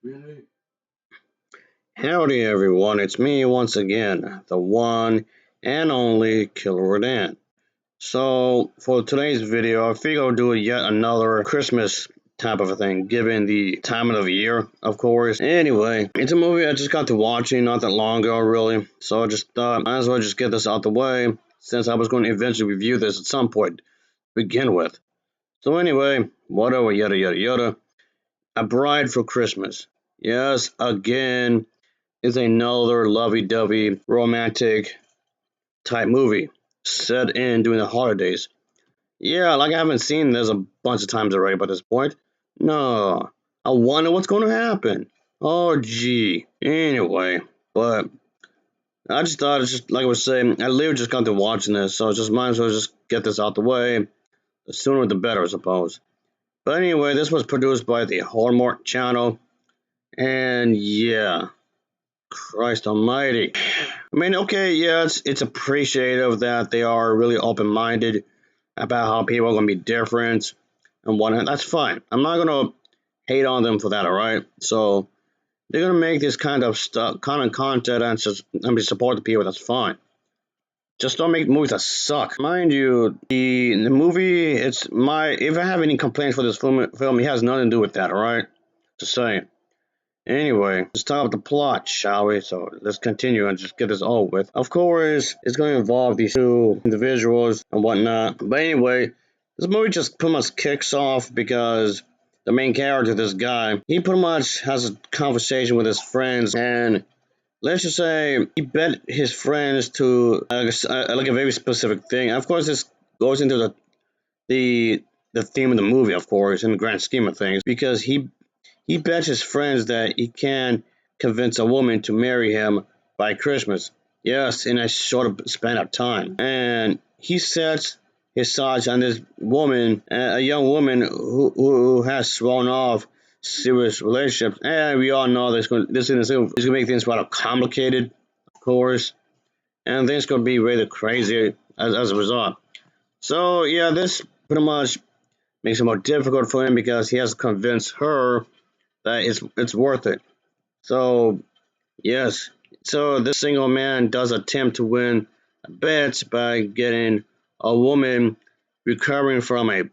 Really? Howdy everyone, it's me once again, the one and only Killer Rodan. So, for today's video, I figure I'll do yet another Christmas type of a thing, given the time of the year, of course. Anyway, it's a movie I just got to watching not that long ago, really. So I just thought, might as well just get this out the way, since I was going to eventually review this at some point to begin with. So anyway, whatever, yada yada yada. A Bride for Christmas. Yes, again, is another lovey-dovey romantic type movie set in during the holidays. Yeah, like I haven't seen this a bunch of times already by this point. No, I wonder what's going to happen. Oh, gee. Anyway, but I just thought it's just like I was saying. I literally just got to watching this, so just might as well just get this out the way. The sooner the better, I suppose. But anyway, this was produced by the Hallmark Channel, and yeah, Christ Almighty. I mean, okay, yeah, it's appreciative that they are really open minded about how people are gonna be different and whatnot. That's fine. I'm not gonna hate on them for that. All right. So they're gonna make this kind of stuff, kind of content, and just support the people. That's fine. Just don't make movies that suck. Mind you, the movie. It's my. If I have any complaints for this film, it has nothing to do with that. All right. Just saying. Anyway, let's talk about the plot, shall we? So let's continue and just get this over with. Of course, it's going to involve these two individuals and whatnot. But anyway, this movie just pretty much kicks off because the main character, this guy, he pretty much has a conversation with his friends, and let's just say he bet his friends to like a very specific thing. Of course, this goes into the the theme of the movie, of course, in the grand scheme of things, because he bets his friends that he can convince a woman to marry him by Christmas. Yes, in a short span of time. And he sets his sights on this woman, a young woman who has thrown off serious relationships. And we all know this is going to make things rather complicated, of course. And things going to be really crazy as a result. So, yeah, this pretty much makes it more difficult for him because he has to convince her that it's worth it. So yes, so this single man does attempt to win a bet by getting a woman recovering from a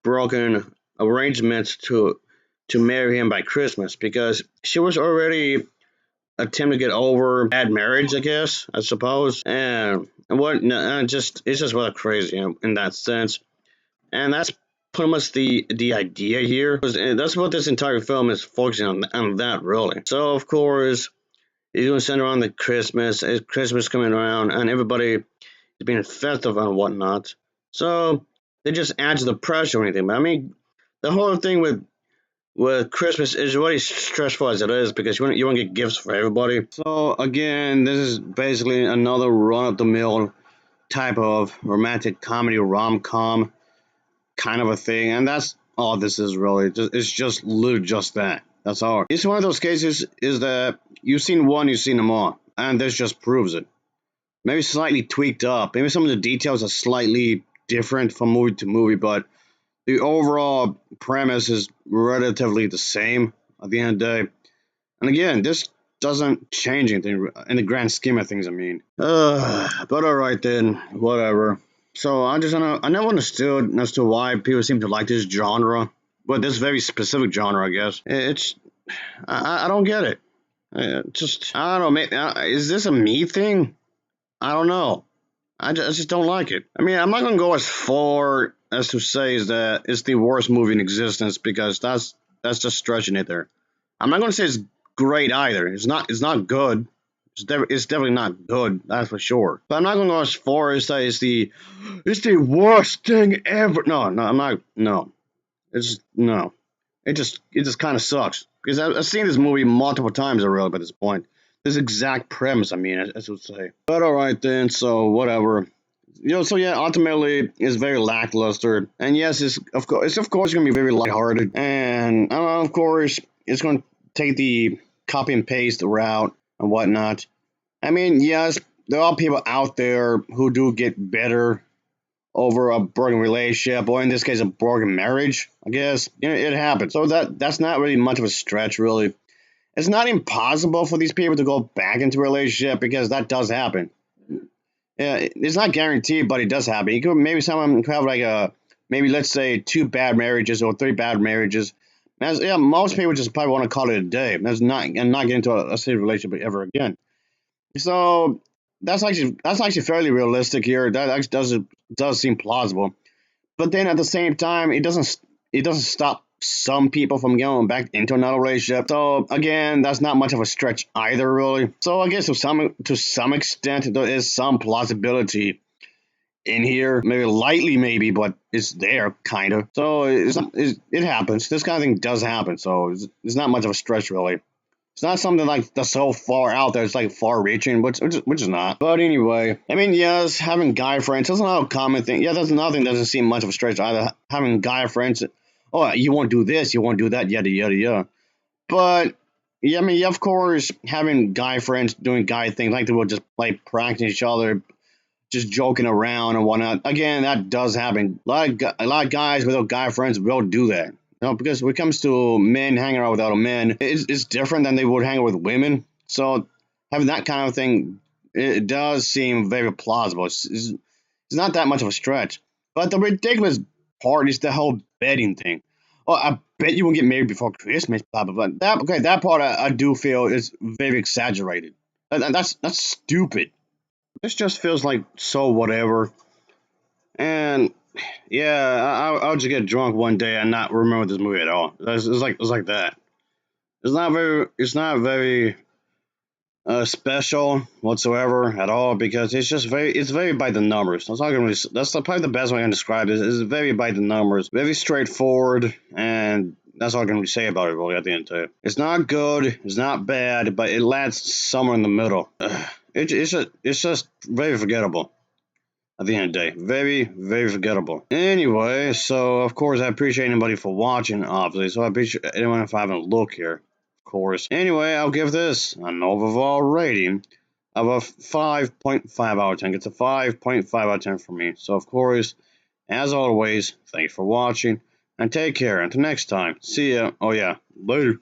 broken arrangement to marry him by Christmas because she was already attempting to get over bad marriage, I guess, I suppose, and what just it's just rather crazy in that sense, and that's pretty much the idea here. That's what this entire film is focusing on that really. So of course it's going to center on the Christmas. It's Christmas coming around, and everybody is being festive and whatnot. So they just add to the pressure or anything. But I mean, the whole thing with Christmas is already stressful as it is because you want to get gifts for everybody. So again, this is basically another run of the mill type of romantic comedy rom com kind of a thing, and that's all this is really. It's just literally just that. That's all. It's one of those cases is that you've seen one, you've seen them all, and this just proves it. Maybe slightly tweaked up. Maybe some of the details are slightly different from movie to movie, but the overall premise is relatively the same at the end of the day. And again, this doesn't change anything in the grand scheme of things. I mean, but all right then, whatever. So I never understood as to why people seem to like this genre, but this very specific genre, I guess. I don't get it. Just I don't know. Maybe, is this a me thing? I don't know. I just don't like it. I mean, I'm not gonna go as far as to say is that it's the worst movie in existence because that's just stretching it there. I'm not gonna say it's great either. It's not good. It's definitely not good. That's for sure. But I'm not gonna go as far as say it's the worst thing ever. No, no, I'm not. No, it's no. It just kind of sucks because I've seen this movie multiple times already by this point. This exact premise, I mean, as would say. But all right then, so whatever. So yeah, ultimately it's very lackluster, and yes, it's of course gonna be very lighthearted, and of course it's gonna take the copy and paste route and whatnot. I mean, yes, there are people out there who do get better over a broken relationship, or in this case, a broken marriage. I guess it happens. So that's not really much of a stretch, really. It's not impossible for these people to go back into a relationship because that does happen. Yeah, it's not guaranteed, but it does happen. You could maybe someone could have like maybe let's say two bad marriages or three bad marriages. Yeah, most people just probably want to call it a day. That's not and not get into a serious relationship ever again. So that's actually fairly realistic here. That actually does seem plausible. But then at the same time, it doesn't stop some people from going back into another relationship. So again, that's not much of a stretch either, really. So I guess to some extent there is some plausibility in here, maybe lightly, maybe, but it's there, kind of. So it happens. This kind of thing does happen. So it's not much of a stretch, really. It's not something like that's so far out there. It's like far reaching, which is not. But anyway, I mean, yes, having guy friends that's another common thing. Yeah, that's another thing that doesn't seem much of a stretch either. Having guy friends, oh, you won't do this, you won't do that, yada yada yada. But yeah, I mean, yeah, of course, having guy friends doing guy things like they will just like pranking each other, just joking around and whatnot. Again, that does happen. A lot of guys with their guy friends will do that. Because when it comes to men hanging out with other men, it's different than they would hang out with women. So having that kind of thing, it does seem very plausible. It's not that much of a stretch. But the ridiculous part is the whole betting thing. Oh, I bet you won't get married before Christmas, blah blah blah. That part I do feel is very exaggerated. That's stupid. This just feels like so whatever. And yeah, I'll just get drunk one day and not remember this movie at all. It's like that. It's not very special whatsoever at all because it's very by the numbers. Probably the best way I can describe it. It's very by the numbers, very straightforward, and that's all I can really say about it. Really, at the end of it, it's not good, it's not bad, but it lands somewhere in the middle. It's just very forgettable at the end of the day. Very, very forgettable. Anyway, so of course I appreciate anybody for watching, obviously. So I appreciate anyone if I haven't looked here, of course. Anyway, I'll give this an overall rating of a 5.5 out of 10. It's a 5.5 out of 10 for me. So of course, as always, thanks for watching and take care. Until next time, see ya. Oh yeah, later.